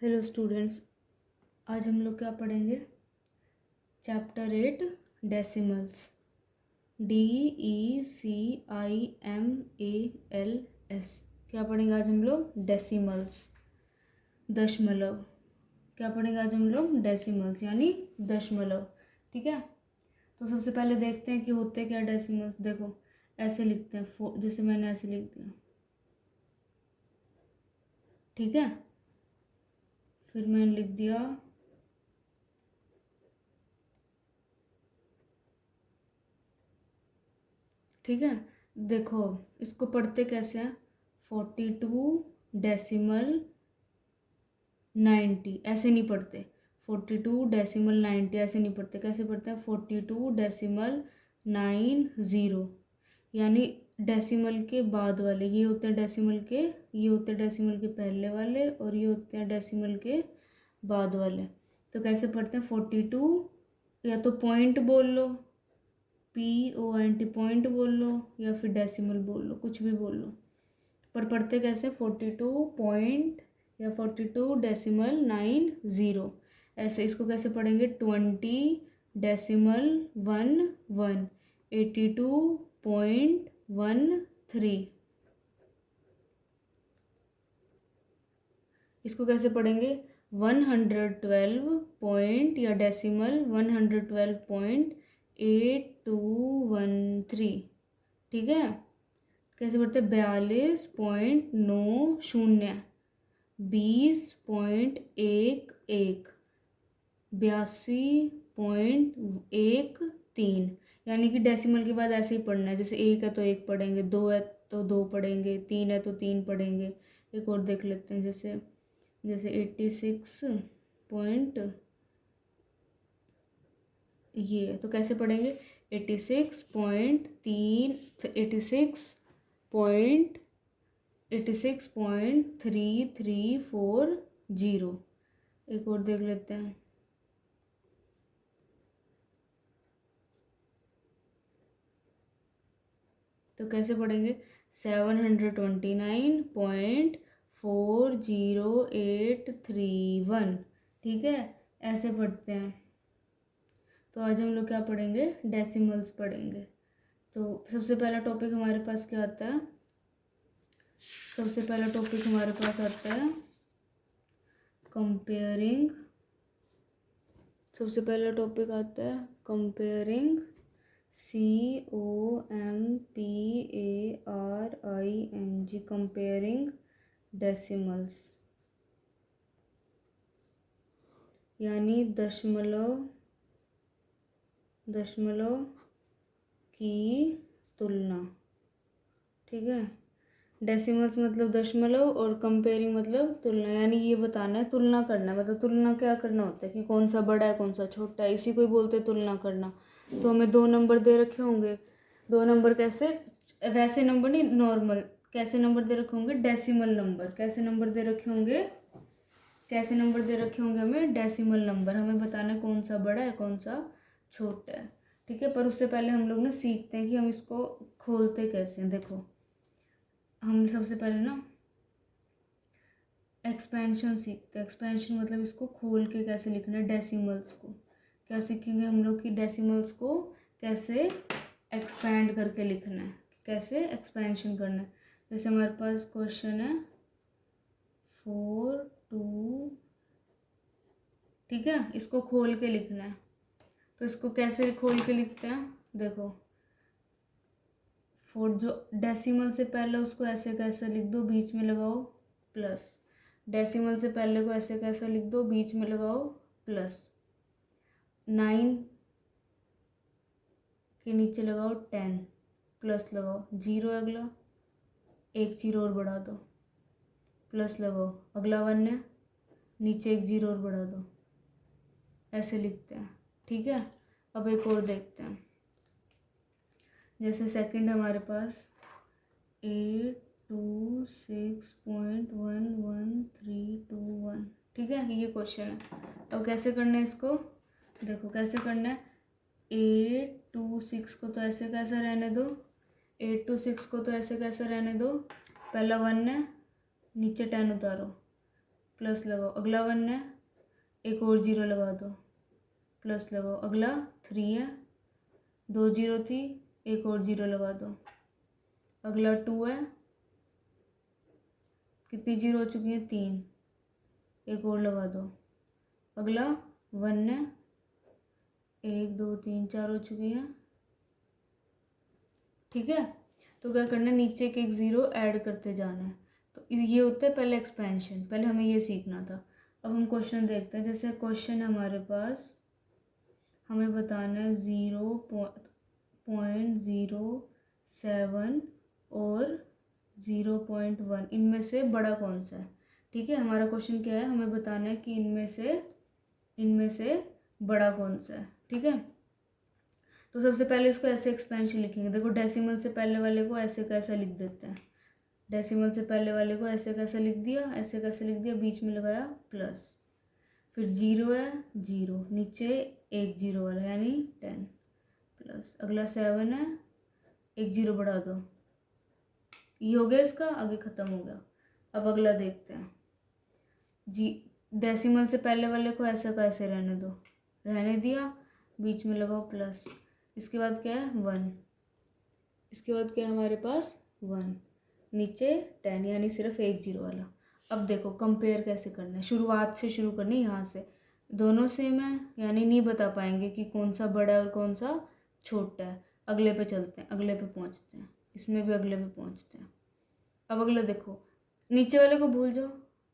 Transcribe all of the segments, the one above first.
Hello students, आज हम लोग क्या पढ़ेंगे? Chapter 8 decimals. DECIMALS। क्या पढ़ेंगे आज हम लोग? डेसिमल्स, दशमलव। क्या पढ़ेंगे आज हम लोग? डेसिमल्स यानी दशमलव। ठीक है, तो सबसे पहले देखते हैं कि होते क्या डेसिमल्स। देखो ऐसे लिखते हैं, जैसे मैंने ऐसे लिख दिया। ठीक है, फिर मैंने लिख दिया ठीक है। देखो इसको पढ़ते कैसे हैं? 42.90 ऐसे नहीं पढ़ते। 42.90 ऐसे नहीं पढ़ते। कैसे पढ़ते हैं? 42.90 यानी डेसिमल के बाद वाले। ये होते हैं डेसिमल के, ये होते हैं डेसिमल के पहले वाले, और ये होते हैं डेसिमल के बाद वाले। तो कैसे पढ़ते हैं? 42, या तो पॉइंट बोल लो, POINT पॉइंट बोल लो, या फिर डेसिमल बोल लो, कुछ भी बोल लो। पर पढ़ते कैसे? 42 पॉइंट या 42.90 ऐसे। इसको कैसे पढ़ेंगे? 20.11 82.13। इसको कैसे पढ़ेंगे? 112 पॉइंट या डेसिमल 112.8213। ठीक है, कैसे पढ़ते? 42.90, 20.11, 82.13। यानी कि डेसिमल के बाद ऐसे ही पढ़ना है। जैसे एक है तो एक पढ़ेंगे, दो है तो दो पढ़ेंगे, तीन है तो तीन पढ़ेंगे। एक और देख लेते हैं, जैसे 86 पॉइंट ये है तो कैसे पढ़ेंगे? 86.3340। एक और देख लेते हैं, तो कैसे पढ़ेंगे? 729.40831। ठीक है, ऐसे पढ़ते हैं। तो आज हम लोग क्या पढ़ेंगे? डेसिमल्स पढ़ेंगे। तो सबसे पहला टॉपिक हमारे पास क्या आता है? सबसे पहला टॉपिक हमारे पास आता है कंपेयरिंग। सबसे पहला टॉपिक आता है कंपेयरिंग, COMPARING, कंपेयरिंग डेसिमल्स यानी दशमलव की तुलना। ठीक है, डेसिमल्स मतलब दशमलव और कंपेयरिंग मतलब तुलना। यानी ये बताना है, तुलना करना है। मतलब तुलना क्या करना होता है कि कौन सा बड़ा है कौन सा छोटा है, इसी को ही बोलते हैं तुलना करना। तो हमें दो नंबर दे रखे होंगे। दो नंबर कैसे? वैसे नंबर नहीं, नॉर्मल। कैसे नंबर दे रखे होंगे? Decimal number. कैसे नंबर दे रखे होंगे? कैसे नंबर दे रखे होंगे हमें? Decimal number. हमें बताना है कौन सा बड़ा है कौन सा छोटा है। ठीक है, पर उससे पहले हम लोग ना सीखते हैं कि हम इसको खोलते कैसे हैं। देखो हम सबसे पहले ना एक्सपेंशन सीखते हैं। एक्सपेंशन मतलब इसको खोल के कैसे लिखना है डेसिमल्स को। क्या सीखेंगे हम लोग कि डेसिमल्स को कैसे एक्सपेंड करके लिखना है, कैसे एक्सपेंशन करना है। जैसे हमारे पास क्वेश्चन है 42। ठीक है, इसको खोल के लिखना है। तो इसको कैसे खोल के लिखते हैं? देखो जो डेसिमल से पहले उसको ऐसे कैसे लिख दो, बीच में लगाओ प्लस। डेसिमल से पहले को ऐसे कैसे लिख दो, बीच में लगाओ प्लस। 9 के नीचे लगाओ 10, प्लस लगाओ। 0 अगला, एक 0 और बढ़ा दो, प्लस लगाओ। अगला 1 है, नीचे एक 0 और बढ़ा दो। ऐसे लिखते हैं। ठीक है, अब एक और देखते हैं। जैसे सेकंड हमारे पास 826.11321। ठीक है, ये क्वेश्चन है। अब कैसे करना है इसको? देखो कैसे करना है। 826 को तो ऐसे कैसे रहने दो, 826 को तो ऐसे कैसे रहने दो। पहला 1 है, नीचे 10 उतारो, प्लस लगाओ, अगला 1 है, एक और 0 लगा दो, प्लस लगाओ, अगला 3 है, 2 0 थी, एक और 0 लगा दो, अगला 2 है, कितनी 0 हो चुकी है, 3, एक और लगा दो, अगला 1 है, 1 2 3 4 हो चुकी है। ठीक है, तो क्या करना है, नीचे एक एक 0 ऐड करते जाना है। तो ये होता है पहले एक्सपेंशन, पहले हमें ये सीखना था। अब हम क्वेश्चन देखते हैं। जैसे क्वेश्चन है हमारे पास, हमें बताना है 0.07 और 0.1 इनमें से बड़ा कौन सा है। ठीक है, हमारा क्वेश्चन क्या है, हमें बताना है कि इनमें से बड़ा कौन सा है। ठीक है, तो सबसे पहले इसको ऐसे एक्सपेंशन लिखेंगे। देखो डेसिमल से पहले वाले को ऐसे कैसा लिख देते हैं, डेसिमल से पहले वाले को ऐसे कैसे लिख दिया, ऐसे कैसे लिख दिया, बीच में लगाया प्लस, फिर 0 है, 0 नीचे एक 0 वाला यानी 10 प्लस, अगला 7 है, एक 0 बढ़ा दो, ये हो गया इसका, आगे ख़त्म हो गया। अब अगला देखते हैं जी, डेसिमल से पहले वाले को ऐसा कैसे रहने दो, रहने दिया, बीच में लगाओ प्लस, इसके बाद क्या है 1, इसके बाद क्या है हमारे पास 1, नीचे 10 यानी सिर्फ एक 0 वाला। अब देखो कंपेयर कैसे करना है, शुरुआत से शुरू करनी, यहाँ से दोनों सेम है यानी नहीं बता पाएंगे कि कौन सा बड़ा है और कौन सा छोटा है। अगले पे चलते हैं, अगले पे पहुँचते हैं, इसमें भी अगले पे पहुँचते हैं। अब अगला देखो, नीचे वाले को भूल जाओ,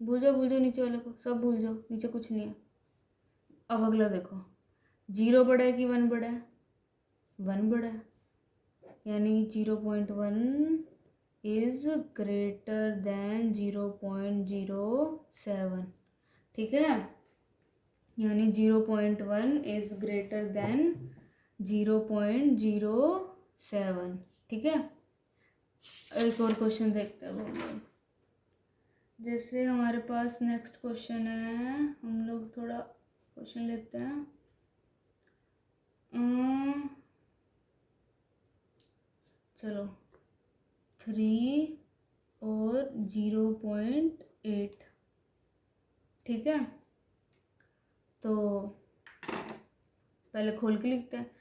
भूल जाओ, भूल जाओ, नीचे वाले को सब भूल जाओ, नीचे कुछ नहीं है। अब अगला देखो, 0 बड़ा है कि 1 बड़ा है, 1 बड़ा है यानी 0.1 इज ग्रेटर देन 0.07। ठीक है, यानी 0.1 इज ग्रेटर देन 0.07। ठीक है, एक और क्वेश्चन देखते हैं हम लोग। जैसे हमारे पास नेक्स्ट क्वेश्चन है, हम लोग थोड़ा क्वेश्चन लेते हैं। चलो 3 और 0.8। ठीक है, तो पहले खोल के लिखते हैं।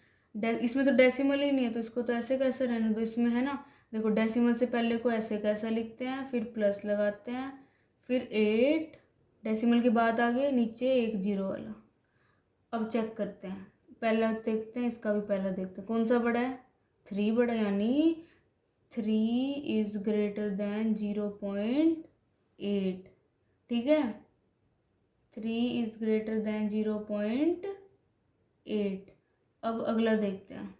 इसमें तो डेसिमल ही नहीं है तो इसको तो ऐसे कैसे रहने दो, इसमें है ना, देखो डेसिमल से पहले को ऐसे कैसा लिखते हैं, फिर प्लस लगाते हैं, फिर 8, डेसिमल के बाद आगे नीचे एक 0 वाला। अब चेक करते हैं, पहला देखते हैं, इसका भी पहला देखते हैं, कौन सा बड़ा है, 3 बड़ा, यानी 3 इज ग्रेटर देन 0.8। ठीक है, 3 इज ग्रेटर देन 0.8। अब अगला देखते हैं,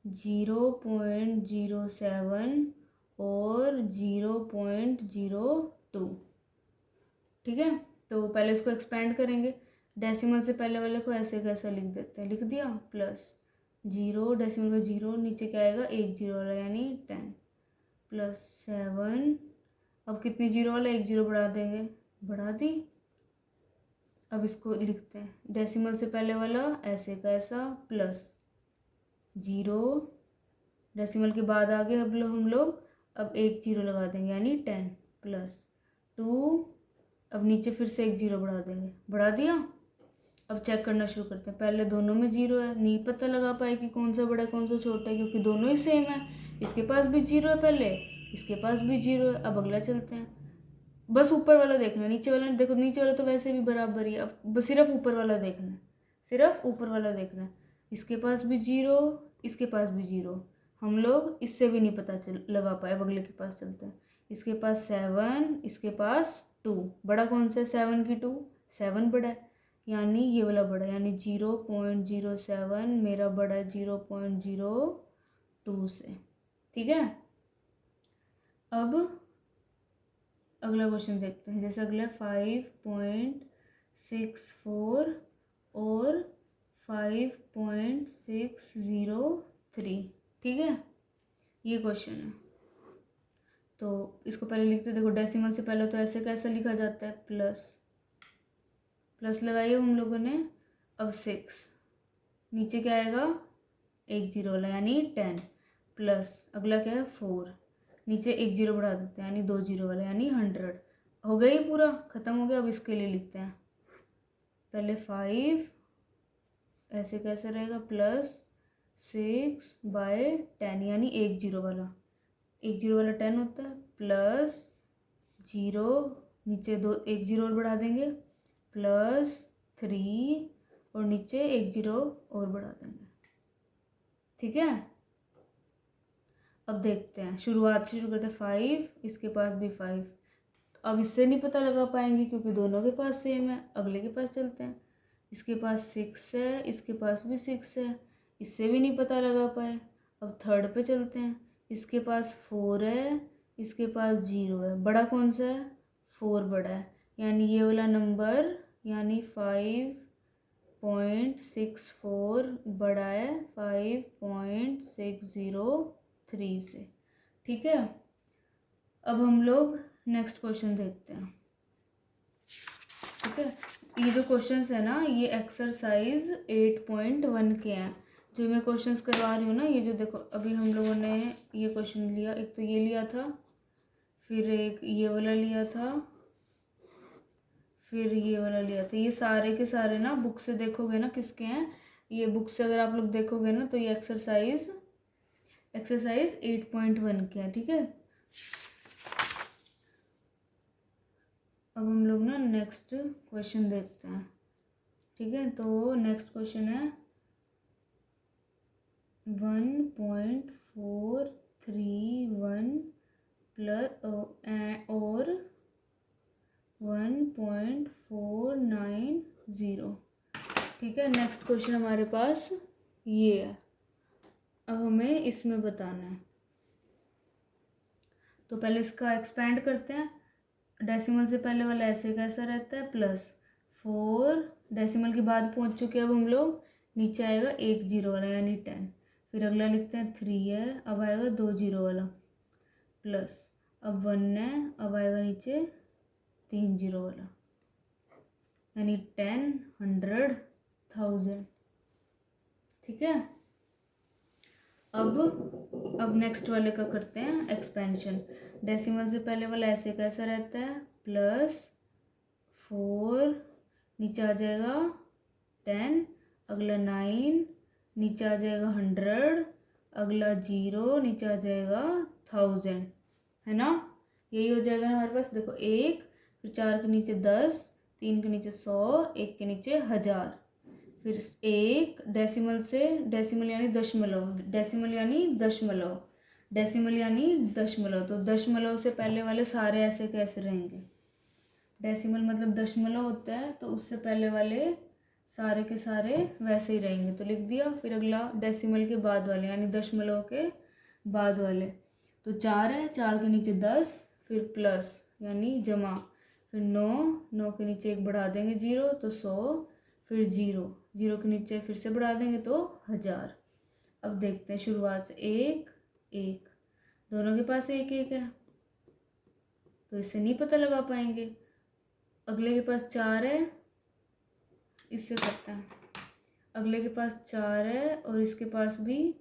0.07 और 0.02। ठीक है, तो पहले इसको एक्सपेंड करेंगे। डेसिमल से पहले वाले को ऐसे कैसा लिख देते हैं, लिख दिया प्लस 0, डेसिमल का 0, नीचे क्या आएगा एक 0 वाला यानी 10 प्लस 7। अब कितनी 0 वाला, एक 0 बढ़ा देंगे, बढ़ा दी। अब इसको लिखते हैं, डेसिमल से पहले वाला ऐसे का ऐसा प्लस 0, डेसिमल के बाद आगे हम लोग अब एक 0 लगा देंगे यानी 10 प्लस 2। अब नीचे फिर से एक 0 बढ़ा देंगे, बढ़ा दिया। अब चेक करना शुरू करते हैं, पहले दोनों में 0 है, नहीं पता लगा पाए कि कौन सा बड़ा है कौन सा छोटा है क्योंकि दोनों ही सेम है। इसके पास भी 0 है पहले, इसके पास भी 0 है। अब अगला चलते हैं, बस ऊपर वाला देखना है, नीचे वाला देखो, नीचे वाला तो वैसे भी बराबर ही है। अब बस सिर्फ ऊपर वाला देखना है, सिर्फ ऊपर वाला देखना है। इसके पास भी 0, इसके पास भी 0, हम लोग इससे भी नहीं पता लगा पाए। अब अगले के पास चलते हैं, इसके पास 7, इसके पास 2, बड़ा कौन सा है 7 की 2, 7 बड़ा है यानी ये वाला बड़ा है, यानी 0.07 मेरा बड़ा है 0.02 से। ठीक है, अब अगला क्वेश्चन देखते हैं। जैसे अगला 5.64 और 5.603। ठीक है, ये क्वेश्चन है। तो इसको पहले लिखते हैं, देखो डेसिमल से पहले तो ऐसे कैसा लिखा जाता है, प्लस प्लस लगाइए हम लोगों ने। अब 6, नीचे क्या आएगा एक 0 वाला यानी 10 प्लस, अगला क्या है 4, नीचे एक 0 बढ़ा देते हैं यानी 2 0 वाला यानी 100। हो गया ये पूरा, ख़त्म हो गया। अब इसके लिए लिखते हैं पहले 5 ऐसे कैसे रहेगा +6/10 यानी 1 0 वाला, 1 0 वाला 10 होता है, +0 नीचे 1 0 और बढ़ा देंगे, +3 और नीचे 1 0 और बढ़ा देंगे। ठीक है, अब देखते हैं, शुरुआत से शुरू करते हैं। 5, इसके पास भी 5, अब इससे नहीं पता लगा पाएंगे क्योंकि दोनों के पास सेम है। अगले के पास चलते हैं, इसके पास 6 है, इसके पास भी 6 है, इससे भी नहीं पता लगा पाए। अब थर्ड पे चलते हैं, इसके पास 4 है, इसके पास 0 है, बड़ा कौन सा है? 4 बड़ा है, यानी ये वाला नंबर यानी 5.64 बड़ा है 5.603 से। ठीक है, अब हम लोग नेक्स्ट क्वेश्चन देखते हैं। ठीक है, ये जो क्वेश्चंस है ना, ये एक्सरसाइज 8.1 के हैं जो मैं क्वेश्चंस करवा रही हूँ ना। ये जो देखो, अभी हम लोगों ने ये क्वेश्चन लिया, एक तो ये लिया था, फिर एक ये वाला लिया था, फिर ये वाला लिया था। ये सारे के सारे ना बुक से देखोगे ना किसके हैं, ये बुक से अगर आप लोग देखोगे ना तो ये एक्सरसाइज 8.1 के हैं। ठीक है, अब हम लोग ना नेक्स्ट क्वेश्चन देखते हैं। ठीक है, तो नेक्स्ट क्वेश्चन है 1.431 प्लस और 1.490। ठीक है, नेक्स्ट क्वेश्चन हमारे पास ये है। अब हमें इसमें बताना है, तो पहले इसका एक्सपेंड करते हैं। डेसिमल से पहले वाला ऐसे कैसा रहता है, +4, डेसिमल के बाद पहुंच चुके हैं अब हम लोग, नीचे आएगा 1 0 वाला यानी 10, फिर अगला लिखते हैं 3 है, अब आएगा 2 0 वाला, प्लस अब 1 है, अब आएगा नीचे 3 0 वाला, यानी 10, 100, 1000। ठीक है, अब नेक्स्ट वाले का करते हैं एक्सपेंशन। डेसिमल से पहले वाला ऐसे कैसा रहता है, +4, नीचे आ जाएगा 10, अगला 9, नीचे आ जाएगा 100, अगला 0, नीचे आ जाएगा 1000, है ना। यही हो जाएगा ना हमारे पास। देखो 1, फिर 4 के नीचे 10, 3 के नीचे 100, 1 के नीचे 1000, फिर 1 डेसिमल से, डेसिमल यानी दशमलव, डेसिमल यानी दशमलव, डेसिमल यानी दशमलव, तो दशमलव से पहले वाले सारे ऐसे कैसे रहेंगे, डेसिमल मतलब दशमलव होता है, तो उससे पहले वाले सारे के सारे वैसे ही रहेंगे, तो लिख दिया। फिर अगला डेसिमल के बाद वाले यानी दशमलव के बाद वाले, तो 4 है, 4 के नीचे 10, फिर प्लस यानी जमा, फिर 9, 9 के नीचे 1 बढ़ा देंगे 0 तो 100, फिर 0, 0 के नीचे फिर से बढ़ा देंगे तो 1000। अब देखते हैं शुरुआत से, 1 1, दोनों के पास 1 1 है, तो इससे नहीं पता लगा पाएंगे। अगले के पास 4 है, इससे करते हैं, अगले के पास 4 है और इसके पास भी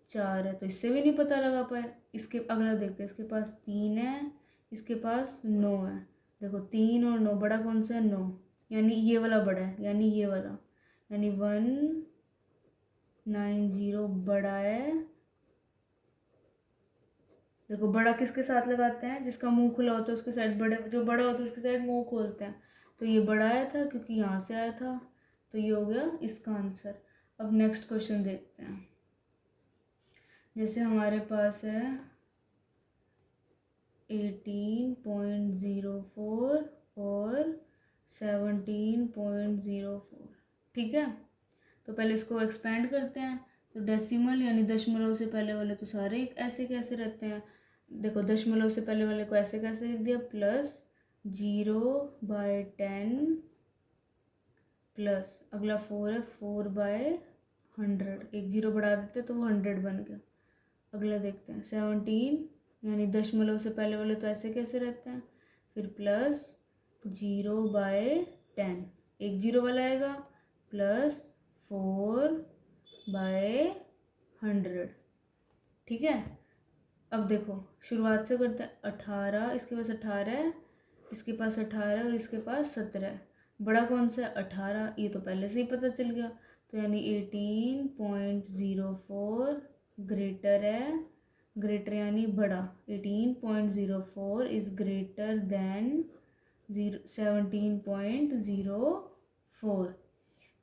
4 है, तो इससे भी नहीं पता लगा पाए। इसके अगला देखते हैं, इसके पास 3 है, इसके पास 9 है। देखो 3 और 9, बड़ा कौन सा है, 9, यानी ये वाला बड़ा है, यानी ये वाला, यानी 190 बड़ा है। देखो बड़ा किसके साथ लगाते हैं, जिसका मुंह खुला होता है उसके साइड, बड़े जो बड़ा होता है उसके साइड मुंह खोलते हैं, तो ये बड़ा आया था क्योंकि यहाँ से आया था, तो ये हो गया इसका आंसर। अब नेक्स्ट क्वेश्चन देखते हैं, जैसे हमारे पास है 18.04 और 17.04। ठीक है, तो पहले इसको एक्सपेंड करते हैं, तो डेसिमल यानी दशमलव से पहले वाले तो सारे ऐसे कैसे रहते हैं। देखो दशमलव से पहले वाले को ऐसे कैसे लिख दिया, +0/10, प्लस अगला 4 है, 4/100, 1 0 बढ़ा देते तो वो 100 बन गया। अगला देखते हैं 17, यानी दशमलव से पहले वाले तो ऐसे कैसे रहते हैं, फिर +0/10, 1 0 वाला आएगा, +4/100। ठीक है, अब देखो शुरुआत से करते हैं, 18, इसके पास 18 है, इसके पास 18 और इसके पास 17। बड़ा कौन सा है? 18। ये तो पहले से ही पता चल गया। तो यानी 18.04 ग्रेटर है, ग्रेटर यानी बड़ा। 18.04 is greater than 17.04।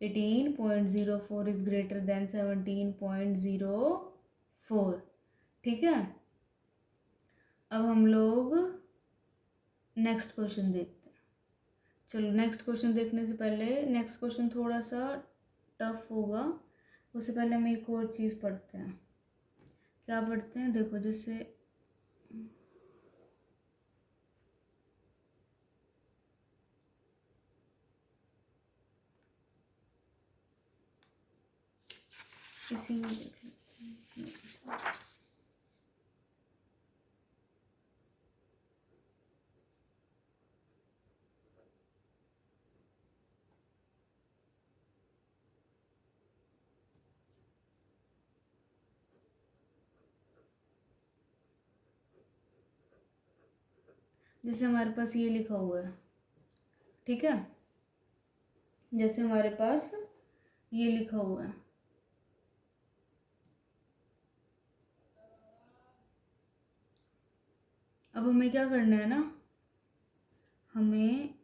18.04 is greater than 17.04। ठीक है। अब हम लोग नेक्स्ट क्वेश्चन देखते हैं। चलो नेक्स्ट क्वेश्चन देखने से पहले, नेक्स्ट क्वेश्चन थोड़ा सा टफ होगा, उससे पहले हम एक और चीज़ पढ़ते हैं। क्या पढ़ते हैं? देखो जैसे इसी में देख लेते हैं। जैसे हमारे पास ये लिखा हुआ है, ठीक है, जैसे हमारे पास ये लिखा हुआ है, अब हमें क्या करना है ना, हमें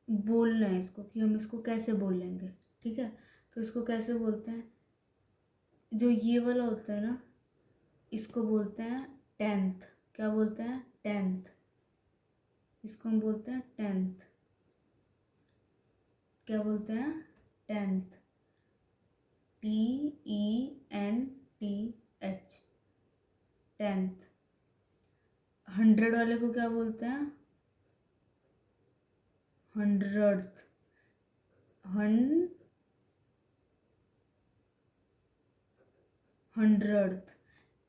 बोलना है इसको कि हम इसको कैसे बोल लेंगे। ठीक है, तो इसको कैसे बोलते हैं? जो ये वाला होता है ना, इसको बोलते हैं टेंथ। क्या बोलते हैं? टेंथ। इसको हम बोलते हैं टेंथ। क्या बोलते हैं? टेंथ। TENTH। टेंथ। 100 वाले को क्या बोलते हैं? हंड्रेड्थ। हंड्रेड्थ।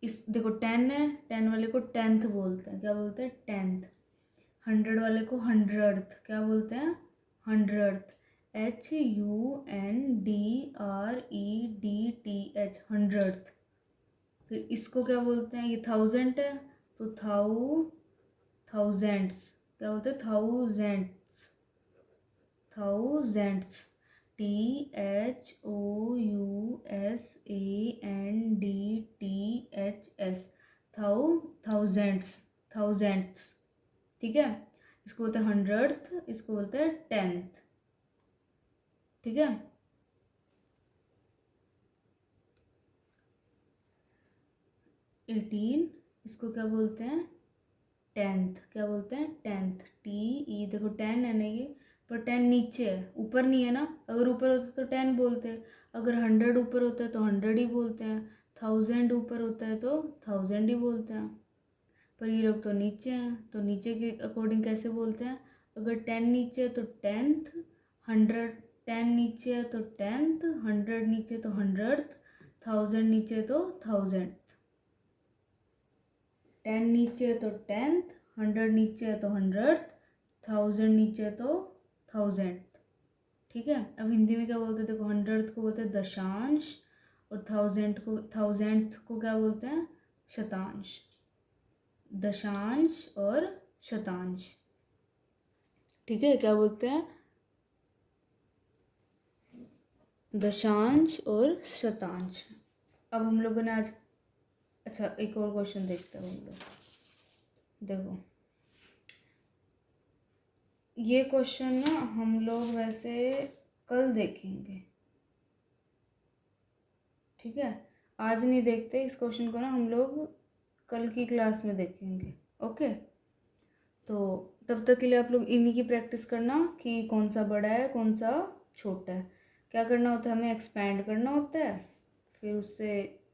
इस देखो 10 है, 10 वाले को टेंथ बोलते हैं। क्या बोलते हैं? टेंथ। 100 वाले को हंड्रेड्थ। क्या बोलते हैं? हंड्रेड्थ। HUNDREDTH। हंड्रेड्थ। फिर इसको क्या बोलते हैं? ये 1000 है तो थाउजेंड्स। क्या बोलते हैं? Thousands. Thousands. THOUSANDTHS। Thousands. Thousands. ठीक है, इसको बोलते हैं हंड्रेड्थ, इसको बोलते हैं टेंथ। ठीक है, 18 इसको क्या बोलते हैं? टेंथ। क्या बोलते हैं? टेंथ। TE देखो 10 है ना ये, पर 10 नीचे है, ऊपर नहीं है ना। अगर ऊपर होता तो 10 बोलते हैं, अगर 100 ऊपर होता है तो 100 ही बोलते हैं, 1000 ऊपर होता है तो 1000 ही बोलते हैं। पर ये लोग तो नीचे हैं, तो नीचे के अकॉर्डिंग कैसे बोलते हैं? अगर 10 नीचे है तो टेंथ, 100 10 नीचे है तो टेंथ, 100 नीचे तो हंड्रेड्थ, 1000 नीचे तो थाउजेंड। 10 नीचे है तो टेंथ, 100 नीचे है तो हंड्रेड्थ, 1000 नीचे है तो थाउजेंड। ठीक है, अब हिंदी में क्या बोलते हैं? देखो 100 को बोलते हैं दशांश, और थाउजेंड को क्या बोलते हैं? शतांश। दशांश और शतांश। ठीक है, क्या बोलते हैं? दशांश और शतांश। अब हम लोगों ने आज, अच्छा एक और क्वेश्चन देखते हैं हम लोग। देखो ये क्वेश्चन ना हम लोग वैसे कल देखेंगे। ठीक है, आज नहीं देखते इस क्वेश्चन को ना, हम लोग कल की क्लास में देखेंगे। ओके, तो तब तक के लिए आप लोग इन्हीं की प्रैक्टिस करना कि कौन सा बड़ा है कौन सा छोटा है। क्या करना होता है? हमें एक्सपैंड करना होता है, फिर उससे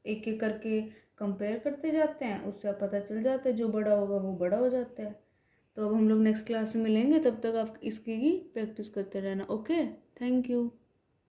एक एक करके कंपेयर करते जाते हैं, उससे पता चल जाता है जो बड़ा होगा वो बड़ा हो जाता है। तो अब हम लोग नेक्स्ट क्लास में मिलेंगे, तब तक आप इसकी ही प्रैक्टिस करते रहना। Okay, thank you.